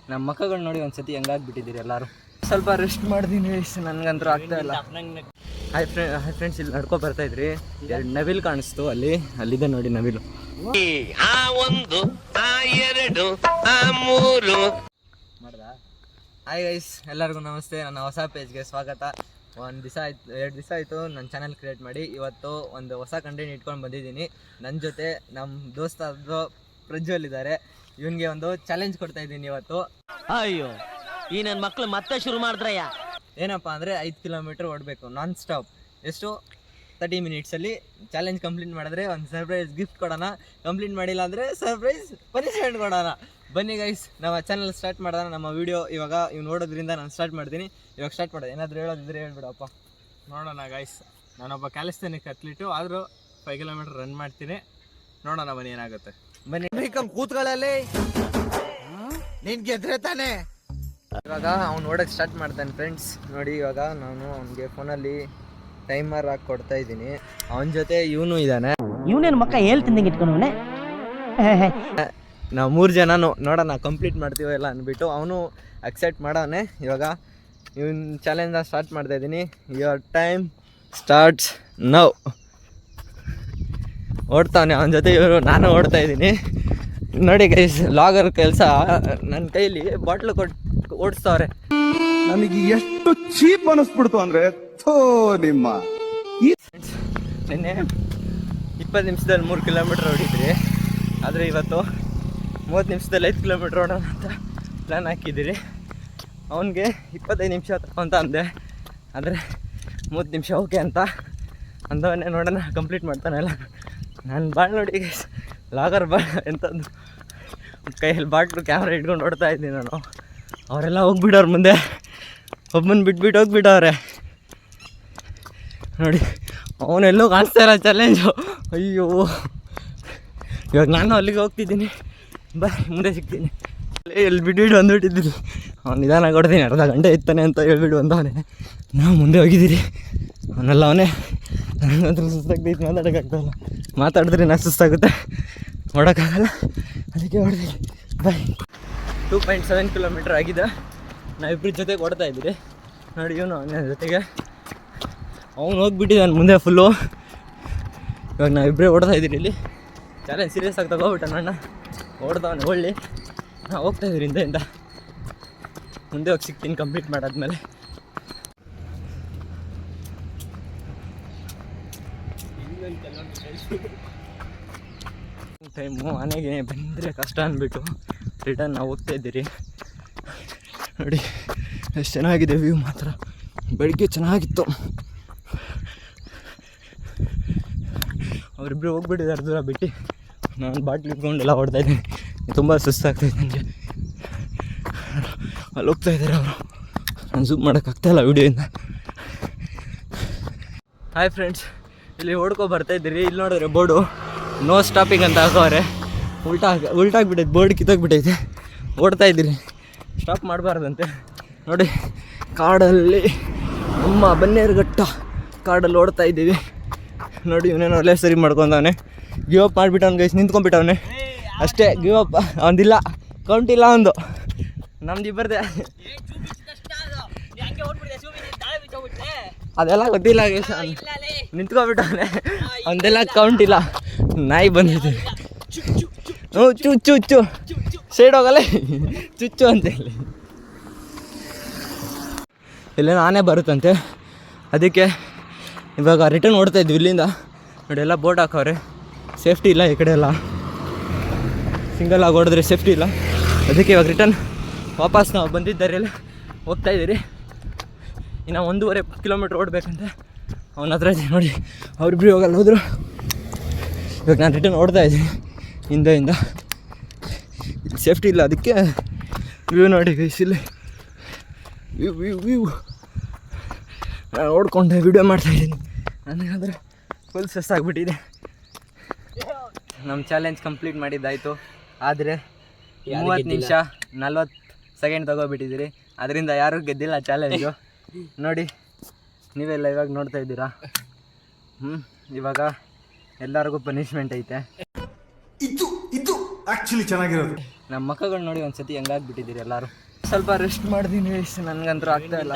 ನಮ್ಮ ಮಕ್ಕಳು ನೋಡಿ ಒಂದ್ಸತಿ ಹೆಂಗಾಗ್ಬಿಟ್ಟಿದ್ದೀರಿ ಎಲ್ಲರೂ. ಸ್ವಲ್ಪ ರೆಸ್ಟ್ ಮಾಡ್ತೀನಿ, ನನಗಂತೂ ಆಗ್ತಾ ಇಲ್ಲ. ಹಾಯ್ ಫ್ರೆಂಡ್ಸ್, ಇಲ್ಲಿ ನಡ್ಕೊ ಬರ್ತಾ ಇದ್ರಿ, ಎರಡು ನವಿಲು ಕಾಣಿಸ್ತು, ಅಲ್ಲಿದೆ ನೋಡಿ ನವಿಲು. ಹಾಯ್ ಗೈಸ್, ಎಲ್ಲರಿಗೂ ನಮಸ್ತೆ. ನನ್ನ ಹೊಸ ಪೇಜ್ಗೆ ಸ್ವಾಗತ. 2 ದಿವಸ ಆಯಿತು ನನ್ನ ಚಾನಲ್ ಕ್ರಿಯೇಟ್ ಮಾಡಿ. ಇವತ್ತು ಒಂದು ಹೊಸ ಕಂಟೆಂಟ್ ಇಟ್ಕೊಂಡು ಬಂದಿದ್ದೀನಿ. ನನ್ನ ಜೊತೆ ನಮ್ಮ ದೋಸ್ತ ಪ್ರಜ್ವಲ್ ಇದ್ದಾರೆ. ಇವನಿಗೆ ಒಂದು ಚಾಲೆಂಜ್ ಕೊಡ್ತಾ ಇದ್ದೀನಿ ಇವತ್ತು. ಅಯ್ಯೋ, ಈ ನನ್ನ ಮಕ್ಳು ಮತ್ತೆ ಶುರು ಮಾಡಿದ್ರಯ್ಯ. ಏನಪ್ಪ ಅಂದರೆ 5 ಕಿಲೋಮೀಟ್ರ್ ಓಡಬೇಕು ನಾನ್ ಸ್ಟಾಪ್. ಎಷ್ಟು 30 ಮಿನಿಟ್ಸಲ್ಲಿ ಚಾಲೆಂಜ್ ಕಂಪ್ಲೀಟ್ ಮಾಡಿದ್ರೆ ಒಂದು ಸರ್ಪ್ರೈಸ್ ಗಿಫ್ಟ್ ಕೊಡೋಣ, ಕಂಪ್ಲೀಟ್ ಮಾಡಿಲ್ಲ ಅಂದರೆ ಸರ್ಪ್ರೈಸ್ ಪನಿಷ್ಮೆಂಟ್ ಕೊಡೋಣ. ಬನ್ನಿ ಗೈಸ್, ನಮ್ಮ ಚಾನಲ್ ಸ್ಟಾರ್ಟ್ ಮಾಡೋಣ. ನಮ್ಮ ವೀಡಿಯೋ ಇವಾಗ ಇವ್ನು ನೋಡೋದ್ರಿಂದ ನಾನು ಸ್ಟಾರ್ಟ್ ಮಾಡ್ತೀನಿ. ಇವಾಗ ಸ್ಟಾರ್ಟ್ ಮಾಡೋದು. ಏನಾದರೂ ಹೇಳೋದಿದ್ರೆ ಹೇಳ್ಬಿಡಪ್ಪ. ನೋಡೋಣ ಗೈಸ್, ನಾನೊಬ್ಬ ಕ್ಯಾಲಿಸ್ಥೆನಿಕ್ ಅಥ್ಲೀಟು, ಆದರೂ 5 ಕಿಲೋಮೀಟ್ರ್ ರನ್ ಮಾಡ್ತೀನಿ. ನೋಡೋಣ ಬನ್ನಿ ಏನಾಗುತ್ತೆ. ಬನ್ನಿ ಕೂತ್ಕೊಳ್ಳಲ್ಲಿ, ನೀನು ಗೆದ್ರೆ ತಾನೆ. ಇವಾಗ ಅವ್ನು ನೋಡೋಕ್ಕೆ ಸ್ಟಾರ್ಟ್ ಮಾಡ್ತಾನೆ ಫ್ರೆಂಡ್ಸ್. ನೋಡಿ, ಇವಾಗ ನಾನು ಅವನಿಗೆ ಫೋನಲ್ಲಿ ಟೈಮರ್ ಹಾಕಿ ಕೊಡ್ತಾ ಇದ್ದೀನಿ. ಅವನ ಜೊತೆ ಇವನು ಇದ್ದಾನೆ. ಇವನೇನು ಮಕ್ಕ ಹೇಳ್ತೀನಿ ಇಟ್ಕೊಂಡವನೇ. ನಾವು 3 ಜನ ನೋಡೋಣ ಕಂಪ್ಲೀಟ್ ಮಾಡ್ತೀವೋ ಎಲ್ಲ ಅಂದ್ಬಿಟ್ಟು ಅವನು ಅಕ್ಸೆಪ್ಟ್ ಮಾಡೋನೆ. ಇವಾಗ ಇವನ್ ಚಾಲೆಂಜ್ನ ಸ್ಟಾರ್ಟ್ ಮಾಡ್ತಾ ಇದ್ದೀನಿ. Your time starts now. ಓಡ್ತಾವನೆ ಅವನ ಜೊತೆ ನಾನು ಓಡ್ತಾ ಇದ್ದೀನಿ. ನೋಡಿ ಗೈಸ್, ಲಾಗರ್ ಕೆಲಸ. ನನ್ನ ಕೈಲಿ ಬಾಟ್ಲು ಕೊಟ್ಟು ಓಡಿಸ್ತವ್ರೆ. ನನಗೆ ಎಷ್ಟು ಚೀಪ್ ಅನಿಸ್ಬಿಡ್ತು ಅಂದ್ರೆ ನಿಮ್ಮ ನಿನ್ನೆ 20 ನಿಮಿಷದಲ್ಲಿ 3 ಕಿಲೋಮೀಟ್ರ್ ಓಡಿದ್ರಿ. ಆದರೆ ಇವತ್ತು 30 ನಿಮಿಷದಲ್ಲಿ 5 ಕಿಲೋಮೀಟ್ರ್ ಓಡೋಣ ಅಂತ ಪ್ಲ್ಯಾನ್ ಹಾಕಿದ್ದೀರಿ. ಅವನಿಗೆ 25 ನಿಮಿಷ ಅಂತ ಅಂದೆ, ಆದರೆ 30 ನಿಮಿಷ ಓಕೆ ಅಂತ ಅಂದವನ್ನೇ. ನೋಡೋಣ ಕಂಪ್ಲೀಟ್ ಮಾಡ್ತಾನಲ್ಲ. ನಾನು ಬಾಳ್ ನೋಡಿ ಲಾಗರ್ ಎಂಥದ್ದು ಕೈಯಲ್ಲಿ ಬಾಟ್ಲು ಕ್ಯಾಮ್ರಾ ಇಟ್ಕೊಂಡು ಓಡ್ತಾ ಇದ್ದೀನಿ ನಾನು. ಅವರೆಲ್ಲ ಹೋಗ್ಬಿಟ್ಟವ್ರ ಮುಂದೆ, ಒಬ್ಬನ ಬಿಟ್ಬಿಟ್ಟು ಹೋಗ್ಬಿಟ್ಟವ್ರೆ ನೋಡಿ. ಅವನೆಲ್ಲೋ ಕಾಣಿಸ್ತಾ ಇಲ್ಲ ಚಾಲೆಂಜು. ಅಯ್ಯೋ, ಇವಾಗ ನಾನು ಅಲ್ಲಿಗೆ ಹೋಗ್ತಿದ್ದೀನಿ. ಮುಂದೆ ಸಿಗ್ತೀನಿ. ಎಲ್ಲಿ ಬಿಟ್ಬಿಟ್ಟು ಬಂದುಬಿಟ್ಟಿದ್ದೀನಿ. ಅವ್ನು ನಿಧಾನ ಕೊಡ್ತೀನಿ, ಅರ್ಧ ಗಂಟೆ ಇರ್ತಾನೆ ಅಂತ ಹೇಳ್ಬಿಟ್ಟು ಬಂದವನೇ. ನಾವು ಮುಂದೆ ಹೋಗಿದ್ದೀರಿ. ಅವನೆಲ್ಲ ಅವನೇ. ನನಗಂತೂ ಸುಸ್ತಾಗ್ತೈತೆ, ಮಾತಾಡೋಕ್ಕಾಗ್ತಾಯಿಲ್ಲ. ಮಾತಾಡಿದ್ರೆ ನಾನು ಸುಸ್ತಾಗುತ್ತೆ, ಓಡೋಕ್ಕಾಗಲ್ಲ. ಅದಕ್ಕೆ ಹೊಡೆದಿಲ್ಲ. ಬಾಯ್. 2.7 ಕಿಲೋಮೀಟ್ರ್ ಆಗಿದೆ. ನಾವಿಬ್ಬರ ಜೊತೆಗೆ ಓಡ್ತಾ ಇದ್ದೀರಿ. ನೋಡಿ, ಇವನು ಅವನ ಜೊತೆಗೆ ಅವನು ಹೋಗ್ಬಿಟ್ಟಿದ್ದಾನೆ ಮುಂದೆ ಫುಲ್ಲು. ಇವಾಗ ನಾವಿಬ್ಬರೇ ಓಡ್ತಾ ಇದ್ದೀರಿ. ಇಲ್ಲಿ ಚಾಲೆಂಜ್ ಸೀರಿಯಸ್ ಆಗಿ ತಗೋಬಿಟ್ಟ ನನ್ನ. ಓಡ್ದವನು ಒಳ್ಳೆ. ನಾವು ಹೋಗ್ತಾಯಿದ್ದೀರಿ ಹಿಂದೆಯಿಂದ. ಮುಂದೆ ಹೋಗಿ ಸಿಗ್ತೀನಿ ಕಂಪ್ಲೀಟ್ ಮಾಡಾದ್ಮೇಲೆ. ಟೈಮು ಮನೆಗೆ ಬಂದರೆ ಕಷ್ಟ ಅಂದ್ಬಿಟ್ಟು ರಿಟರ್ನ್ ನಾವು ಹೋಗ್ತಾ ಇದ್ದೀರಿ. ನೋಡಿ ಎಷ್ಟು ಚೆನ್ನಾಗಿದೆ ವ್ಯೂ ಮಾತ್ರ. ಬೆಳಗ್ಗೆ ಚೆನ್ನಾಗಿತ್ತು. ಅವರಿಬ್ಬರು ಹೋಗ್ಬಿಟ್ಟಿದ್ದಾರೆ ದೂರ ಬಿಟ್ಟು. ನಾನು ಬಾಟ್ಲಿ ಇಟ್ಕೊಂಡೆಲ್ಲ ಓಡ್ತಾ ಇದ್ದೀನಿ. ತುಂಬ ಸುಸ್ತಾಗ್ತಾಯಿದೆ ನನಗೆ. ಅಲ್ಲಿ ಹೋಗ್ತಾ ಇದ್ದಾರೆ ಅವರು. ನಾನು ಝೂಮ್ ಮಾಡೋಕ್ಕಾಗ್ತಾಯಿಲ್ಲ ವೀಡಿಯೋಯಿಂದ. ಹಾಯ್ ಫ್ರೆಂಡ್ಸ್, ಇಲ್ಲಿ ಓಡ್ಕೊ ಬರ್ತಾಯಿದ್ದೀರಿ. ಇಲ್ಲಿ ನೋಡಿದ್ರೆ ಬೋರ್ಡು ನೋ ಸ್ಟಾಪಿಂಗ್ ಅಂತ ಹಾಕೋರೆ. ಉಲ್ಟಾಗ್ಬಿಟ್ಟೈತೆ, ಬೋರ್ಡ್ ಕಿತ್ತೋಗ್ಬಿಟ್ಟೈತೆ. ಓಡ್ತಾ ಇದ್ದೀರಿ, ಸ್ಟಾಪ್ ಮಾಡಬಾರ್ದಂತೆ. ನೋಡಿ, ಕಾಡಲ್ಲಿ ನಮ್ಮ ಬನ್ನೇರುಘಟ್ಟ ಕಾಡಲ್ಲಿ ಓಡ್ತಾ ಇದ್ದೀವಿ. ನೋಡಿ, ಇವನೇನೋ ಅಲ್ಲೇ ಸರಿ ಮಾಡ್ಕೊಂಡವನೆ. ಗಿವ್ ಅಪ್ ಮಾಡಿಬಿಟ್ಟವ್ನು ಗೈಸ್, ನಿಂತ್ಕೊಂಡ್ಬಿಟ್ಟವನೆ ಅಷ್ಟೇ. ಗಿವ್ ಅಪ್ ಅವನದಿಲ್ಲ, ಕೌಂಟ್ ಇಲ್ಲ ಒಂದು. ನಮ್ದಿಬ್ಬರದೇ ಅದೆಲ್ಲ ಗೊತ್ತಿಲ್ಲ ಗೈಸ್. ನಿಂತ್ಕೊಂಡ್ಬಿಟ್ಟವನೆ, ಅವನದೆಲ್ಲ ಕೌಂಟ್ ಇಲ್ಲ. ನಾಯಿ ಬಂದಿದೆ. ಹ್ಞೂ, ಚುಚ್ಚು ಸೈಡ್ ಹೋಗಲ್ಲ, ಚುಚ್ಚು ಅಂತ ಹೇಳಿ. ಇಲ್ಲೇನೋ ಆನೆ ಬರುತ್ತಂತೆ, ಅದಕ್ಕೆ ಇವಾಗ ರಿಟರ್ನ್ ಓಡ್ತಾ ಇದ್ವಿ ಇಲ್ಲಿಂದ. ನೋಡಿ, ಎಲ್ಲ ಬೋಟ್ ಹಾಕವ್ರೆ. ಸೇಫ್ಟಿ ಇಲ್ಲ ಈ ಕಡೆ ಎಲ್ಲ. ಸಿಂಗಲ್ ಆಗಿ ಓಡಿದ್ರೆ ಸೇಫ್ಟಿ ಇಲ್ಲ. ಅದಕ್ಕೆ ಇವಾಗ ರಿಟರ್ನ್ ವಾಪಸ್ ನಾವು ಬಂದಿದ್ದಾರೆ ಎಲ್ಲ ಹೋಗ್ತಾ ಇದ್ದೀರಿ. ಇನ್ನು 1.5 ಕಿಲೋಮೀಟ್ರ್ ಓಡಬೇಕಂತೆ. ಅವನ ಹತ್ರ ನೋಡಿ, ಅವ್ರಿಬ್ರು ಹೋಗಲ್ಲ ಹೋದ್ರು. ಇವಾಗ ನಾನು ರಿಟರ್ನ್ ಓಡ್ತಾ ಇದ್ದೀನಿ ಹಿಂದೆಯಿಂದ. ಸೇಫ್ಟಿ ಇಲ್ಲ, ಅದಕ್ಕೆ ವ್ಯೂ ನೋಡಿ ಗೈಸ್. ಇಲ್ಲಿ ವ್ಯೂ ನಾನು ಓಡ್ಕೊಂಡೆ ವಿಡಿಯೋ ಮಾಡ್ತಾಯಿದ್ದೀನಿ. ನನಗಾದರೆ ಫುಲ್ ಸುಸ್ತಾಗ್ಬಿಟ್ಟಿದೆ. ನಮ್ಮ ಚಾಲೆಂಜ್ ಕಂಪ್ಲೀಟ್ ಮಾಡಿದ್ದಾಯಿತು. ಆದರೆ 30 ನಿಮಿಷ 40 ಸೆಕೆಂಡ್ ತೊಗೊಬಿಟ್ಟಿದ್ದೀರಿ. ಅದರಿಂದ ಯಾರೂ ಗೆದ್ದಿಲ್ಲ ಚಾಲೆಂಜು. ನೋಡಿ, ನೀವೆಲ್ಲ ಇವಾಗ ನೋಡ್ತಾ ಇದ್ದೀರಾ. ಇವಾಗ ಎಲ್ಲರಿಗೂ ಪನಿಷ್ಮೆಂಟ್ ಐತೆ. ಇದು ಆ್ಯಕ್ಚುಲಿ ಚೆನ್ನಾಗಿರೋದು. ನಮ್ಮ ಮಕ್ಕಳು ನೋಡಿ ಒಂದ್ಸತಿ ಹೆಂಗಾಗ್ಬಿಟ್ಟಿದ್ದೀರಿ ಎಲ್ಲರೂ. ಸ್ವಲ್ಪ ರೆಸ್ಟ್ ಮಾಡ್ತೀನಿ ನನಗಂತೂ ಆಗ್ತಾ ಇಲ್ಲ.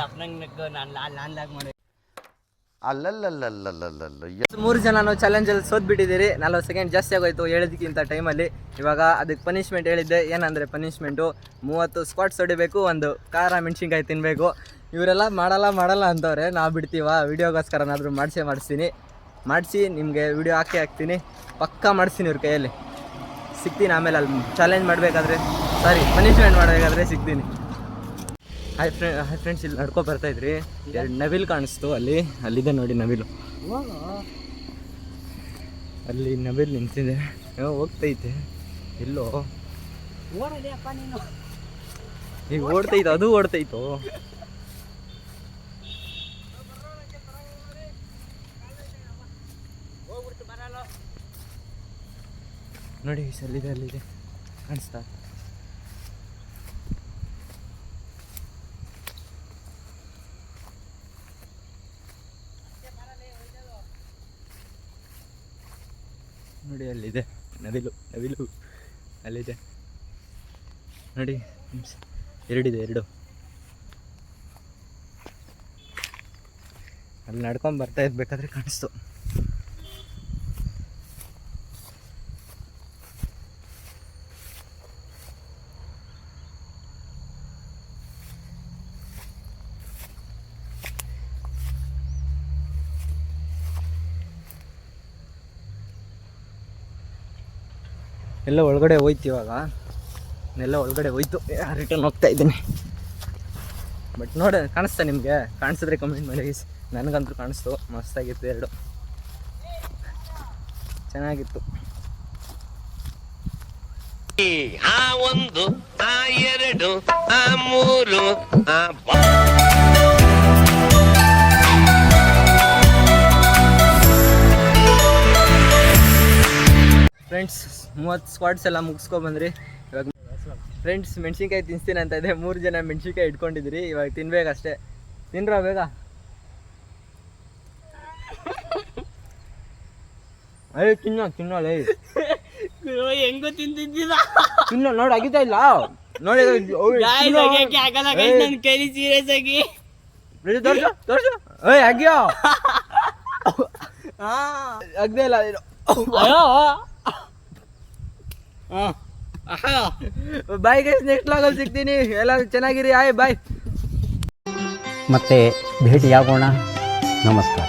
ಮೂರು ಜನನು ಚಾಲೆಂಜಲ್ಲಿ ಸೋತ್ಬಿಟ್ಟಿದ್ದೀರಿ. 40 ಸೆಕೆಂಡ್ ಜಾಸ್ತಿ ಆಗೋಯ್ತು ಹೇಳೋದಕ್ಕಿಂತ ಟೈಮಲ್ಲಿ. ಇವಾಗ ಅದಕ್ಕೆ ಪನಿಷ್ಮೆಂಟ್ ಹೇಳಿದ್ದೆ. ಏನಂದರೆ ಪನಿಷ್ಮೆಂಟು 30 ಸ್ಕ್ವಾಟ್ಸ್ ಹೊಡಿಬೇಕು, 1 ಖಾರ ಮೆಣಸಿನ್ಕಾಯಿ ತಿನ್ನಬೇಕು. ಇವರೆಲ್ಲ ಮಾಡಲ್ಲ ಅಂತವ್ರೆ. ನಾವು ಬಿಡ್ತೀವ? ವೀಡಿಯೋಗೋಸ್ಕರನಾದರೂ ಮಾಡಿಸ್ತೀನಿ. ಮಾಡಿಸಿ ನಿಮಗೆ ವೀಡಿಯೋ ಹಾಕ್ತೀನಿ. ಪಕ್ಕಾ ಮಾಡಿಸ್ತೀನಿ ಇವ್ರ ಕೈಯಲ್ಲಿ. ಸಿಗ್ತೀನಿ ಆಮೇಲೆ ಅಲ್ಲಿ ಚಾಲೆಂಜ್ ಮಾಡಬೇಕಾದ್ರೆ, ಪನಿಷ್ಮೆಂಟ್ ಮಾಡಬೇಕಾದ್ರೆ ಸಿಗ್ತೀನಿ. ಹಾಯ್ ಫ್ರೆಂಡ್ಸ್, ಇಲ್ಲಿ ನಡ್ಕೊ ಬರ್ತಾಯಿದ್ರಿ. 2 ನವಿಲು ಕಾಣಿಸ್ತು ಅಲ್ಲಿದೆ ನೋಡಿ ನವಿಲು. ಅಲ್ಲಿ ನವಿಲು ನಿಂತಿದೆ, ಹೋಗ್ತೈತೆ ಎಲ್ಲೋ. ಈಗ ಓಡ್ತೈತೆ, ಅದು ಓಡ್ತೈತು. ನೋಡಿ ಅಲ್ಲಿದೆ ಕಾಣಿಸ್ತಾ? ನೋಡಿ ಅಲ್ಲಿದೆ ನವಿಲು ಅಲ್ಲಿದೆ ನೋಡಿ. 2 ಅಲ್ಲಿ ನಡ್ಕೊಂಡು ಬರ್ತಾ ಇರ್ಬೇಕಾದ್ರೆ ಕಾಣಿಸ್ತು. ಎಲ್ಲ ಒಳಗಡೆ ಹೋಯ್ತು. ಇವಾಗ ಎಲ್ಲ ಒಳಗಡೆ ಹೋಯ್ತು. ರಿಟರ್ನ್ ಹೋಗ್ತಾ ಇದ್ದೀನಿ. ಬಟ್ ನೋಡಿ ಕಾಣಿಸ್ತಾ ನಿಮಗೆ? ಕಾಣಿಸಿದ್ರೆ ಕಮೆಂಟ್ ಮಾಡಿ. ನನಗಂತೂ ಕಾಣಿಸ್ತು, ಮಸ್ತಾಗಿತ್ತು. 2 ಚೆನ್ನಾಗಿತ್ತು. ಆ 1 ಆ 2 ಆ 3 ಫ್ರೆಂಡ್ಸ್ 30 ಸ್ಕ್ವಾಡ್ಸ್ ಎಲ್ಲ ಮುಗಿಸ್ಕೊಬಂದ್ರಿ. ಇವಾಗ ಫ್ರೆಂಡ್ಸ್ ಮೆಣಸಿನ್ಕಾಯಿ ತಿನ್ಸ್ತೀನಿ ಅಂತ ಇದೆ. 3 ಜನ ಮೆಣಸಿನ್ಕಾಯಿ ಇಟ್ಕೊಂಡಿದ್ರಿ. ಇವಾಗ ತಿನ್ಬೇಕಷ್ಟೇ. ತಿನ್ರ ಬೇಗ. ಅಯ್ಯೋ ತಿನ್ನೋಳೆ ಹೆಂಗೋ ತಿಂತಿದ್ದಿಲ್ಲ. ತಿನ್ನೋ ನೋಡಿ, ಆಗಿತಾ ಇಲ್ಲ ನೋಡಿ. ನನ್ನ ಕೈಲಿ ಸೀರಿಯಸ್ ಆಗಿ ತೋರ್ಸು. ಏಯ್ ಆಗ್ಯೋ ಆಗದೆ ಇಲ್ಲ. ಬಾಯ್ ಗೈಸ್, ನೆಕ್ಸ್ಟ್ ವ್ಲಾಗಲ್ಲಿ ಸಿಗ್ತೀನಿ. ಎಲ್ಲ ಚೆನ್ನಾಗಿರಿ. ಬಾಯ್. ಮತ್ತೆ ಭೇಟಿಯಾಗೋಣ. ನಮಸ್ಕಾರ.